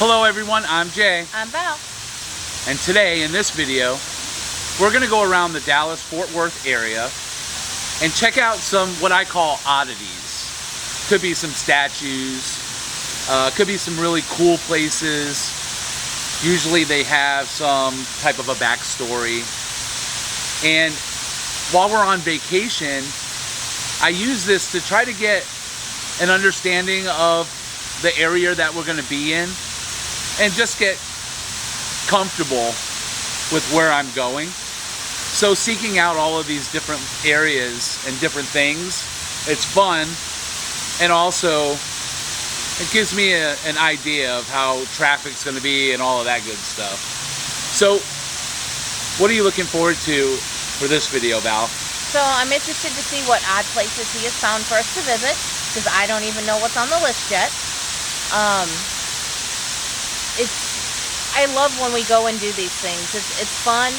Hello everyone, I'm Jay. I'm Val. And today in this video, we're gonna go around the Dallas-Fort Worth area and check out some what I call oddities. Could be some statues, could be some really cool places. Usually they have some type of a backstory. And while we're on vacation, I use this to try to get an understanding of the area that we're going to be in and just get comfortable with where I'm going. So seeking out all of these different areas and different things, it's fun, and also it gives me an idea of how traffic's going to be and all of that good stuff. So what are you looking forward to for this video, Val? So I'm interested to see what odd places he has found for us to visit, because I don't even know what's on the list yet. I love when we go and do these things. It's fun,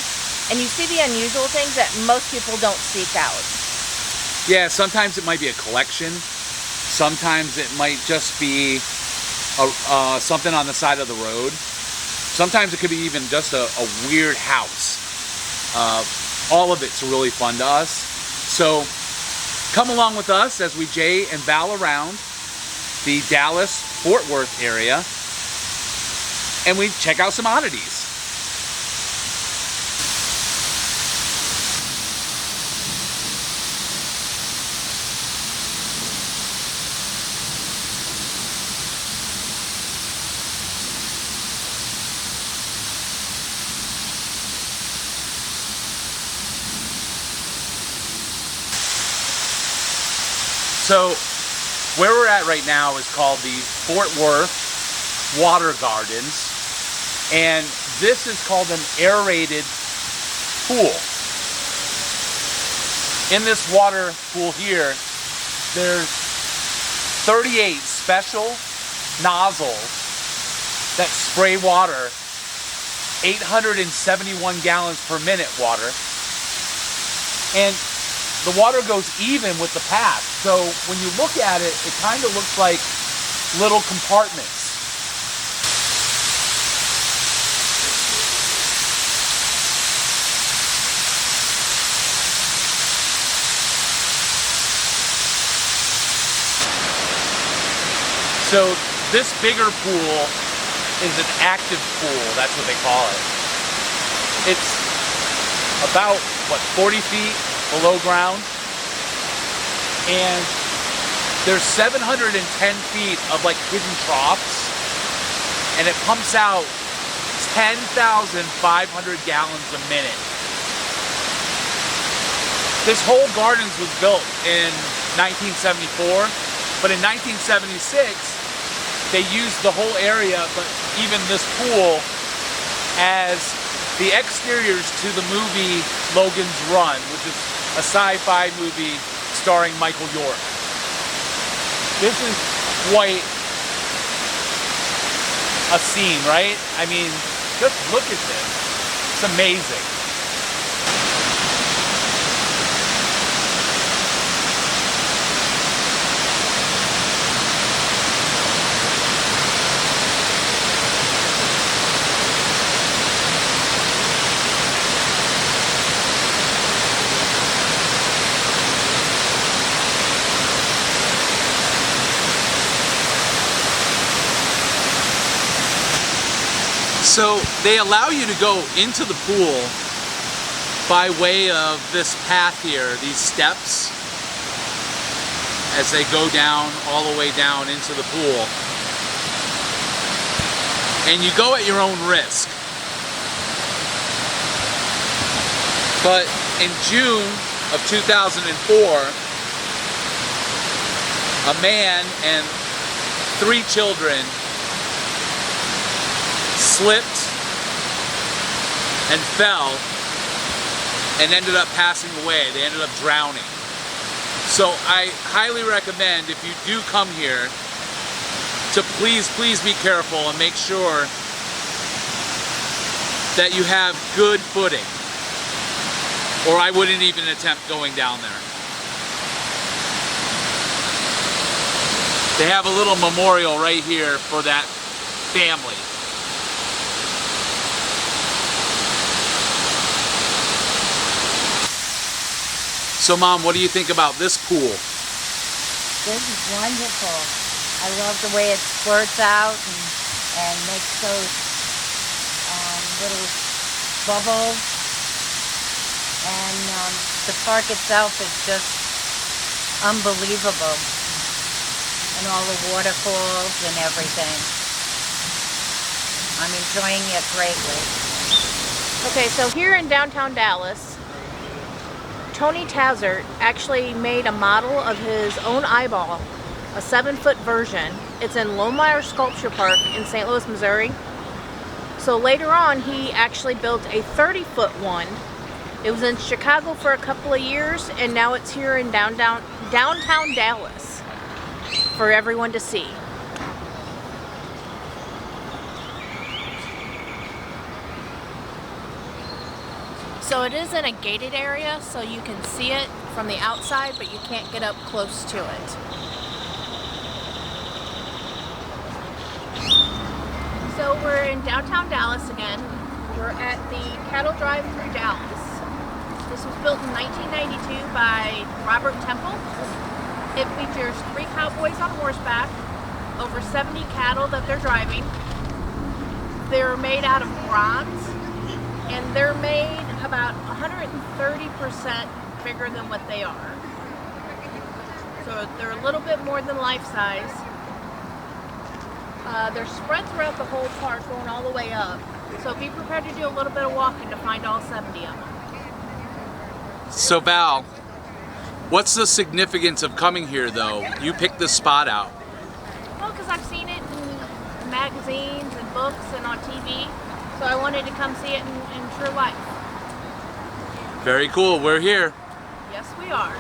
and you see the unusual things that most people don't seek out. Yeah, sometimes it might be a collection. Sometimes it might just be something on the side of the road. Sometimes it could be even just a weird house. All of it's really fun to us. So come along with us as we Jay and Val around the Dallas-Fort Worth area and we check out some oddities. So where we're at right now is called the Fort Worth Water Gardens, and this is called an aerated pool. In this water pool here, there's 38 special nozzles that spray water, 871 gallons per minute water, and the water goes even with the path. So when you look at it, it kind of looks like little compartments. So this bigger pool is an active pool, that's what they call it. It's about, 40 feet below ground, and there's 710 feet of like hidden troughs, and it pumps out 10,500 gallons a minute. This whole gardens was built in 1974, but in 1976 they used the whole area, but even this pool, as the exteriors to the movie Logan's Run, which is a sci-fi movie starring Michael York. This is quite a scene, right? I mean, just look at this. It's amazing. So they allow you to go into the pool by way of this path here, these steps, as they go down, all the way down into the pool. And you go at your own risk. But in June of 2004, a man and 3 children slipped and fell and ended up passing away. They ended up drowning. So I highly recommend, if you do come here, to please be careful and make sure that you have good footing, or I wouldn't even attempt going down there. They have a little memorial right here for that family. So Mom, what do you think about this pool? This is wonderful. I love the way it squirts out and makes those little bubbles. And the park itself is just unbelievable. And all the waterfalls and everything. I'm enjoying it greatly. Okay, so here in downtown Dallas, Tony Tazzert actually made a model of his own eyeball, a 7-foot version. It's in Lohmeyer Sculpture Park in St. Louis, Missouri. So later on, he actually built a 30-foot one. It was in Chicago for a couple of years, and now it's here in downtown Dallas for everyone to see. So it is in a gated area, so you can see it from the outside, but you can't get up close to it. So we're in downtown Dallas again. We're at the Cattle Drive through Dallas. This was built in 1992 by Robert Temple. It features 3 cowboys on horseback, over 70 cattle that they're driving. They're made out of bronze, and they're made about 130% bigger than what they are. So they're a little bit more than life size. They're spread throughout the whole park, going all the way up. So be prepared to do a little bit of walking to find all 70 of them. So Val, what's the significance of coming here though? You picked this spot out. Well, because I've seen it in magazines and books and on TV. So I wanted to come see it in true life. Very cool, we're here. Yes, we are.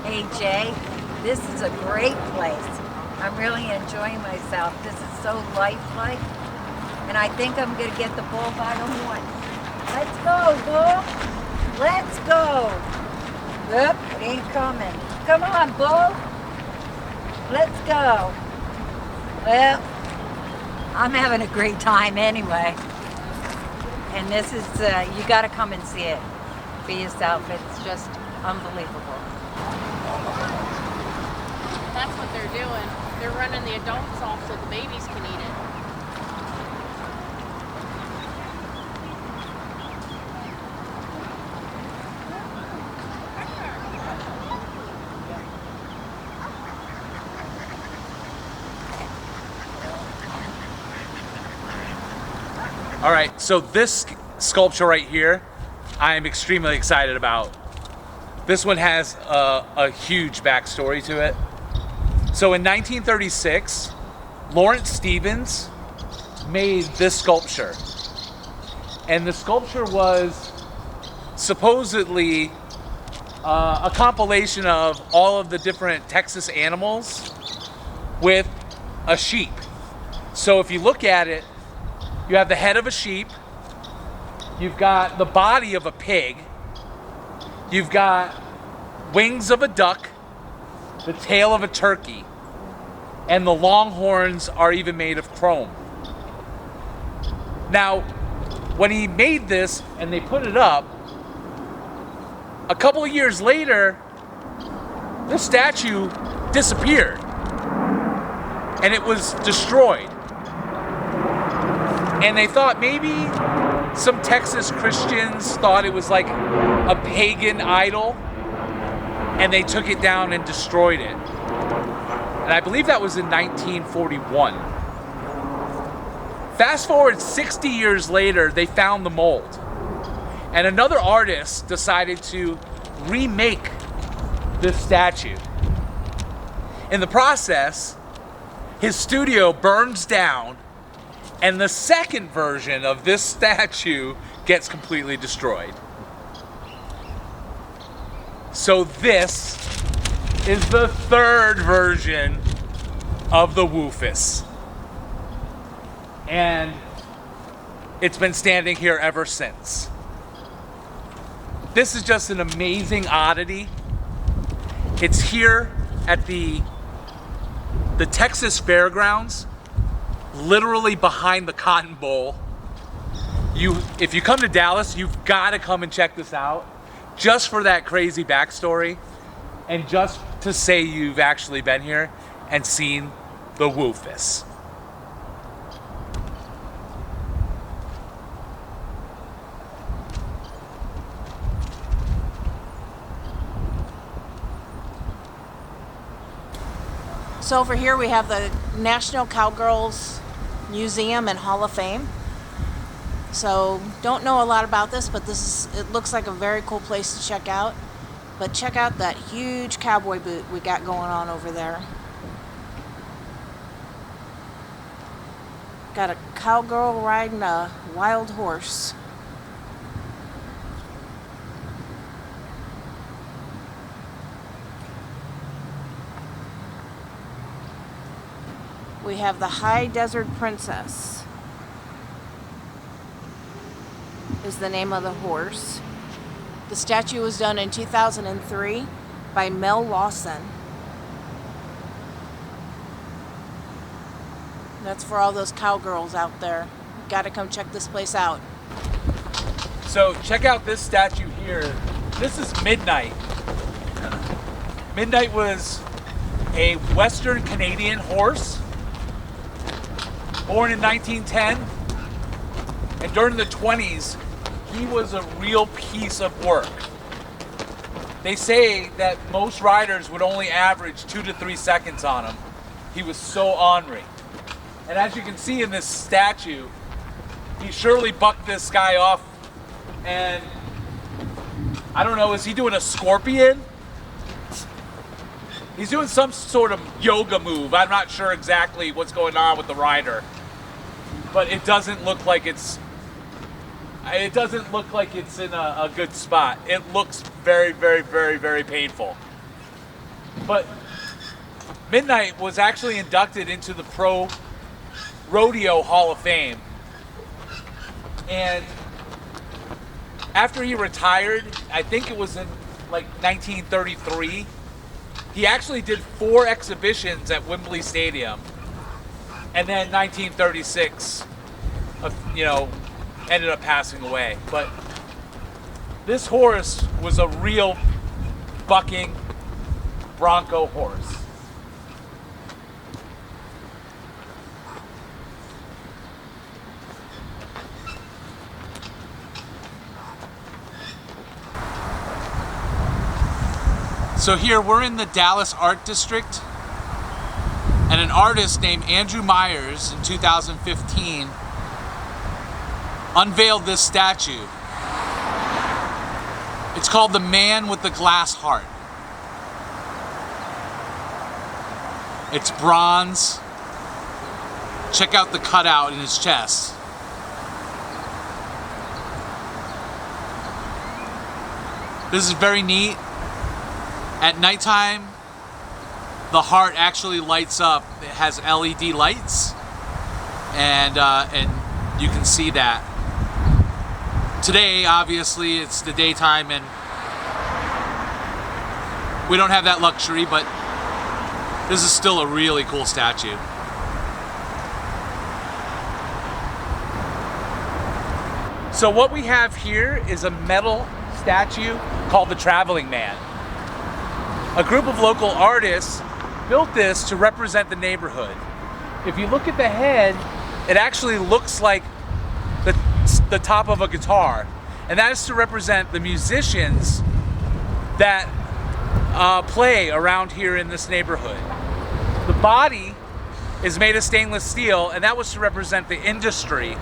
Hey Jay, this is a great place. I'm really enjoying myself. This is so lifelike. And I think I'm gonna get the bull by the horn. Let's go, bull. Let's go. Yep, it ain't coming. Come on, bull. Let's go. Well, I'm having a great time anyway. And this is, you gotta come and see it for yourself. It's just unbelievable. That's what they're doing. They're running the adults off so the babies can eat it. All right, so this sculpture right here, I am extremely excited about. This one has a huge backstory to it. So in 1936, Lawrence Stevens made this sculpture. And the sculpture was supposedly a compilation of all of the different Texas animals with a sheep. So if you look at it, you have the head of a sheep, you've got the body of a pig, you've got wings of a duck, the tail of a turkey, and the long horns are even made of chrome. Now, when he made this and they put it up, a couple of years later, the statue disappeared and it was destroyed. And they thought maybe some Texas Christians thought it was like a pagan idol, and they took it down and destroyed it. And I believe that was in 1941. Fast forward 60 years later, they found the mold. And another artist decided to remake this statue. In the process, his studio burns down, and the second version of this statue gets completely destroyed. So this is the third version of the Woofus. And it's been standing here ever since. This is just an amazing oddity. It's here at the Texas Fairgrounds, literally behind the Cotton Bowl. If you come to Dallas, you've got to come and check this out, just for that crazy backstory, and just to say you've actually been here and seen the Woofus. So over here we have the National Cowgirls Museum and Hall of Fame. So don't know a lot about this, but it looks like a very cool place to check out. But check out that huge cowboy boot we got going on over there. Got a cowgirl riding a wild horse. We have the High Desert Princess is the name of the horse. The statue was done in 2003 by Mel Lawson. That's for all those cowgirls out there. Got to come check this place out. So check out this statue here. This is Midnight. Midnight was a Western Canadian horse, born in 1910, and during the 20s, he was a real piece of work. They say that most riders would only average 2 to 3 seconds on him. He was so ornery. And as you can see in this statue, he surely bucked this guy off, and I don't know, is he doing a scorpion? He's doing some sort of yoga move. I'm not sure exactly what's going on with the rider, but it doesn't look like it's in a good spot. It looks very, very, very, very painful. But Midnight was actually inducted into the Pro Rodeo Hall of Fame. And after he retired, I think it was in like 1933, he actually did 4 exhibitions at Wembley Stadium. And then 1936, ended up passing away. But this horse was a real bucking bronco horse. So here we're in the Dallas Art District, and an artist named Andrew Myers in 2015 unveiled this statue. It's called The Man with the Glass Heart. It's bronze. Check out the cutout in his chest. This is very neat. At nighttime, the heart actually lights up. It has LED lights, and you can see that. Today, obviously, it's the daytime, and we don't have that luxury, but this is still a really cool statue. So what we have here is a metal statue called the Traveling Man. A group of local artists built this to represent the neighborhood. If you look at the head, it actually looks like the top of a guitar. And that is to represent the musicians that play around here in this neighborhood. The body is made of stainless steel, and that was to represent the industry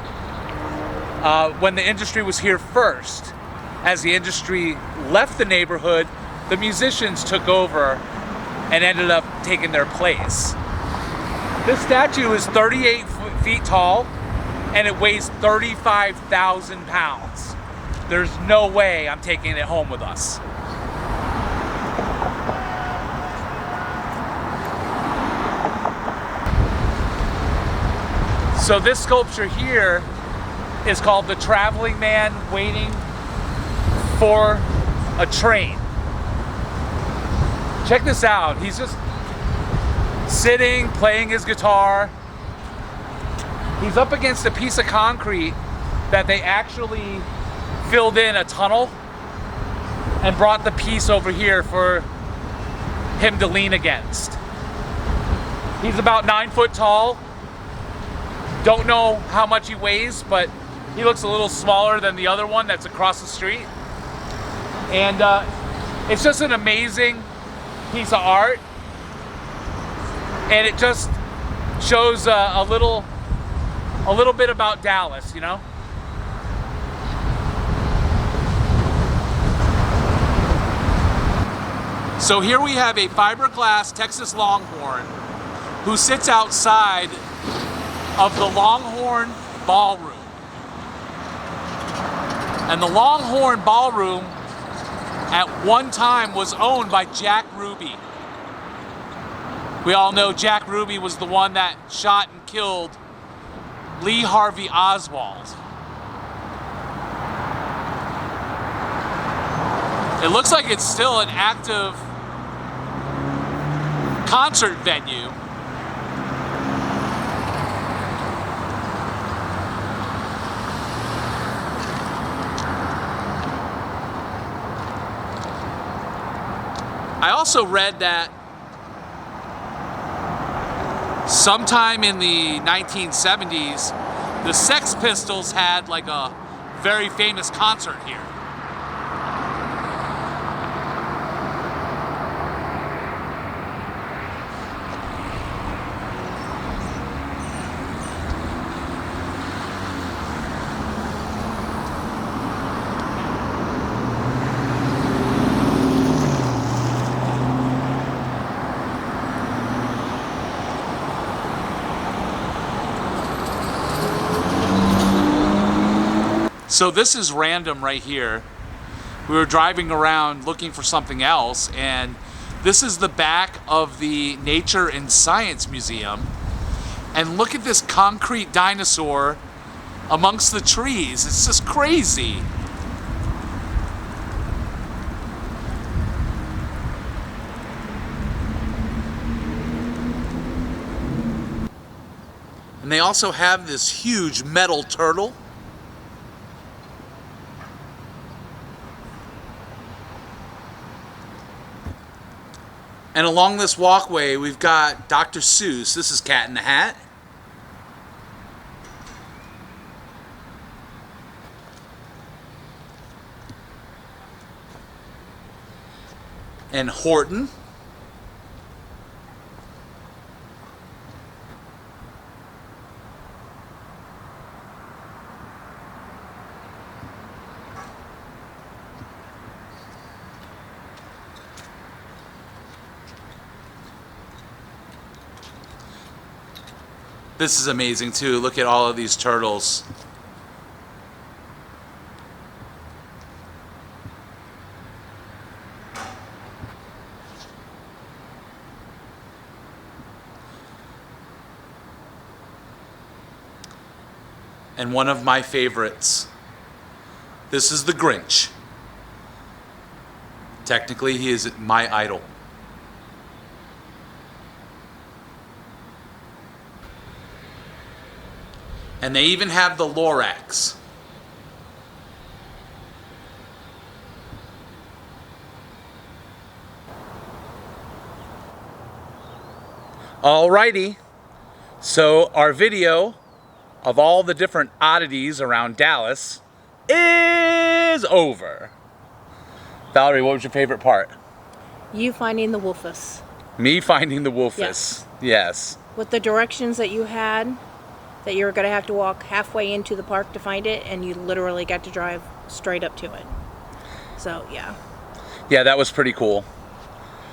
when the industry was here first. As the industry left the neighborhood, the musicians took over and ended up taking their place. This statue is 38 feet tall and it weighs 35,000 pounds. There's no way I'm taking it home with us. So this sculpture here is called the Traveling Man Waiting for a Train. Check this out. He's just sitting, playing his guitar. He's up against a piece of concrete that they actually filled in a tunnel and brought the piece over here for him to lean against. He's about 9 foot tall. Don't know how much he weighs, but he looks a little smaller than the other one that's across the street. And it's just an amazing piece of art. And it just shows a little bit about Dallas, you know? So here we have a fiberglass Texas Longhorn who sits outside of the Longhorn Ballroom. And the Longhorn Ballroom at one time was owned by Jack Ruby. We all know Jack Ruby was the one that shot and killed Lee Harvey Oswald. It looks like it's still an active concert venue. I also read that sometime in the 1970s, the Sex Pistols had like a very famous concert here. So this is random right here. We were driving around looking for something else, and this is the back of the Nature and Science Museum. And look at this concrete dinosaur amongst the trees. It's just crazy. And they also have this huge metal turtle. And along this walkway, we've got Dr. Seuss. This is Cat in the Hat. And Horton. This is amazing too. Look at all of these turtles. And one of my favorites. This is the Grinch. Technically, he is my idol. And they even have the Lorax. Alrighty, so our video of all the different oddities around Dallas is over. Valerie, what was your favorite part? You finding the Woofus. Me finding the Woofus. Yes. Yes. With the directions that you had, that you were going to have to walk halfway into the park to find it, and you literally got to drive straight up to it. So, yeah. Yeah, that was pretty cool.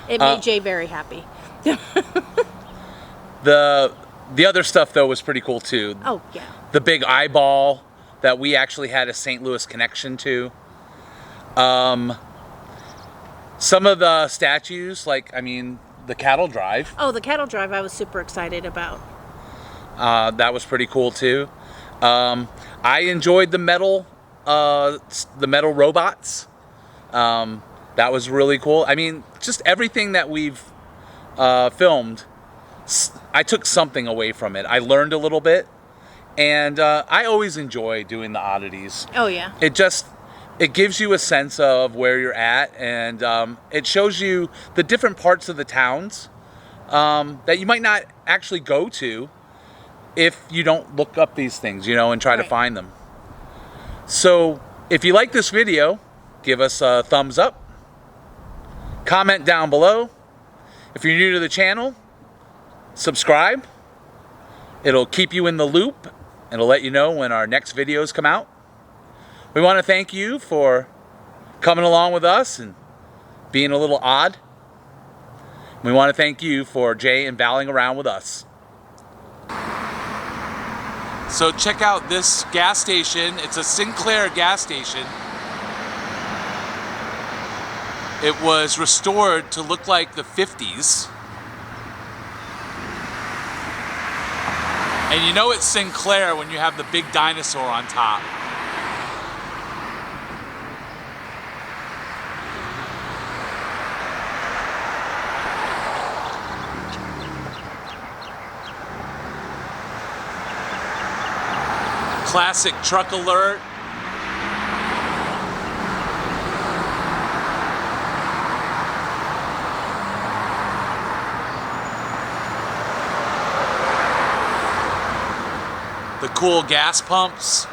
It made Jay very happy. The other stuff though was pretty cool too. Oh yeah. The big eyeball that we actually had a St. Louis connection to. Some of the statues, like the cattle drive. Oh, the cattle drive I was super excited about. That was pretty cool too. I enjoyed the metal robots. That was really cool. Just everything that we've filmed, I took something away from it. I learned a little bit, and I always enjoy doing the oddities. Oh yeah. It gives you a sense of where you're at, and it shows you the different parts of the towns that you might not actually go to if you don't look up these things, and try to find them. So if you like this video, give us a thumbs up. Comment down below. If you're new to the channel, subscribe. It'll keep you in the loop. It'll let you know when our next videos come out. We want to thank you for coming along with us and being a little odd. We want to thank you for Jay and Valing around with us. So check out this gas station. It's a Sinclair gas station. It was restored to look like the 50s. And you know it's Sinclair when you have the big dinosaur on top. Classic truck alert. The cool gas pumps.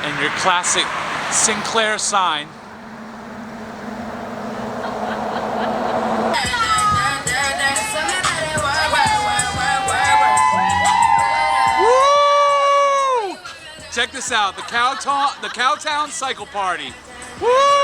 And your classic Sinclair sign. Woo! Check this out, the Cowtown Cycle Party. Woo!